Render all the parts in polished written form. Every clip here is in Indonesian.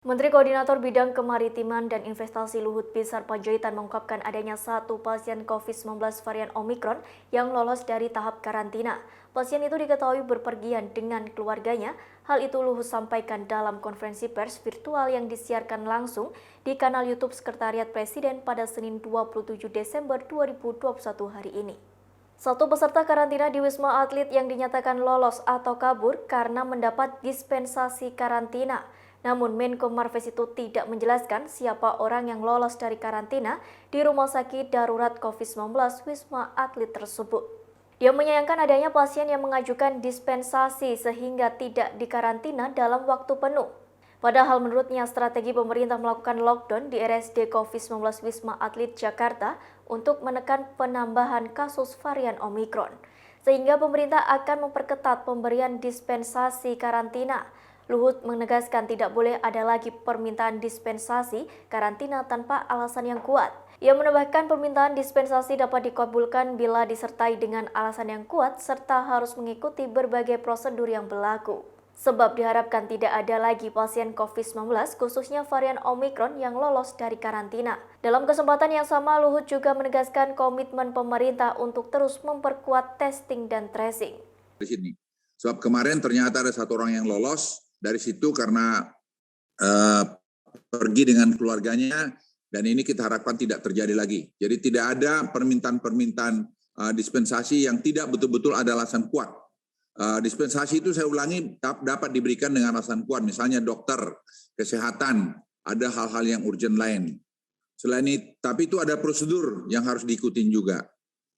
Menteri Koordinator Bidang Kemaritiman dan Investasi Luhut Binsar Panjaitan mengungkapkan adanya satu pasien COVID-19 varian Omikron yang lolos dari tahap karantina. Pasien itu diketahui berpergian dengan keluarganya. Hal itu Luhut sampaikan dalam konferensi pers virtual yang disiarkan langsung di kanal YouTube Sekretariat Presiden pada Senin 27 Desember 2021 hari ini. Satu peserta karantina di Wisma Atlet yang dinyatakan lolos atau kabur karena mendapat dispensasi karantina. Namun Menko Marves itu tidak menjelaskan siapa orang yang lolos dari karantina di Rumah Sakit Darurat COVID-19 Wisma Atlet tersebut. Dia menyayangkan adanya pasien yang mengajukan dispensasi sehingga tidak dikarantina dalam waktu penuh. Padahal menurutnya strategi pemerintah melakukan lockdown di RSD COVID-19 Wisma Atlet Jakarta untuk menekan penambahan kasus varian Omikron. Sehingga pemerintah akan memperketat pemberian dispensasi karantina. Luhut menegaskan tidak boleh ada lagi permintaan dispensasi karantina tanpa alasan yang kuat. Ia menambahkan permintaan dispensasi dapat dikabulkan bila disertai dengan alasan yang kuat serta harus mengikuti berbagai prosedur yang berlaku. Sebab diharapkan tidak ada lagi pasien COVID-19 khususnya varian Omikron yang lolos dari karantina. Dalam kesempatan yang sama, Luhut juga menegaskan komitmen pemerintah untuk terus memperkuat testing dan tracing. Di sini. Sebab kemarin ternyata ada satu orang yang lolos dari situ karena pergi dengan keluarganya, dan ini kita harapkan tidak terjadi lagi. Jadi tidak ada permintaan dispensasi yang tidak betul-betul ada alasan kuat. Dispensasi itu saya ulangi dapat diberikan dengan alasan kuat, misalnya dokter, kesehatan, ada hal-hal yang urgent lain. Selain itu, tapi itu ada prosedur yang harus diikutin juga.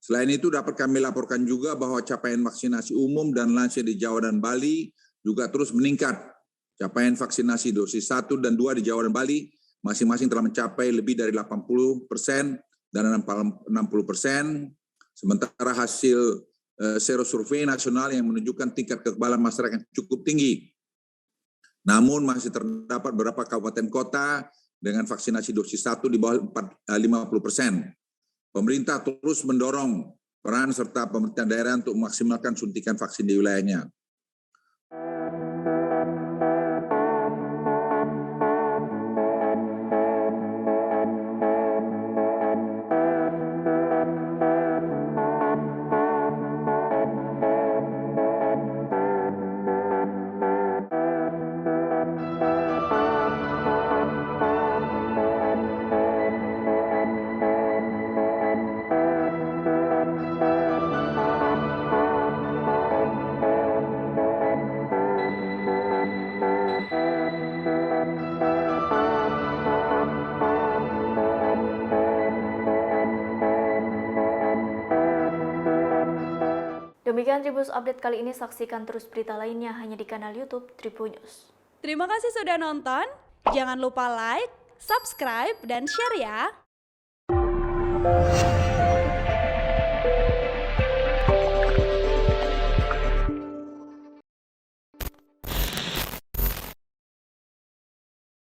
Selain itu dapat kami laporkan juga bahwa capaian vaksinasi umum dan lansia di Jawa dan Bali juga terus meningkat. Capaian vaksinasi dosis 1 dan 2 di Jawa dan Bali masing-masing telah mencapai lebih dari 80% dan 60%. Sementara hasil serosurvei nasional yang menunjukkan tingkat kekebalan masyarakat yang cukup tinggi. Namun masih terdapat beberapa kabupaten kota dengan vaksinasi dosis 1 di bawah 50%. Pemerintah terus mendorong peran serta pemerintah daerah untuk memaksimalkan suntikan vaksin di wilayahnya. Demikian Tribunnews Update kali ini, saksikan terus berita lainnya hanya di kanal YouTube Tribunnews. Terima kasih sudah nonton, jangan lupa like, subscribe, dan share ya!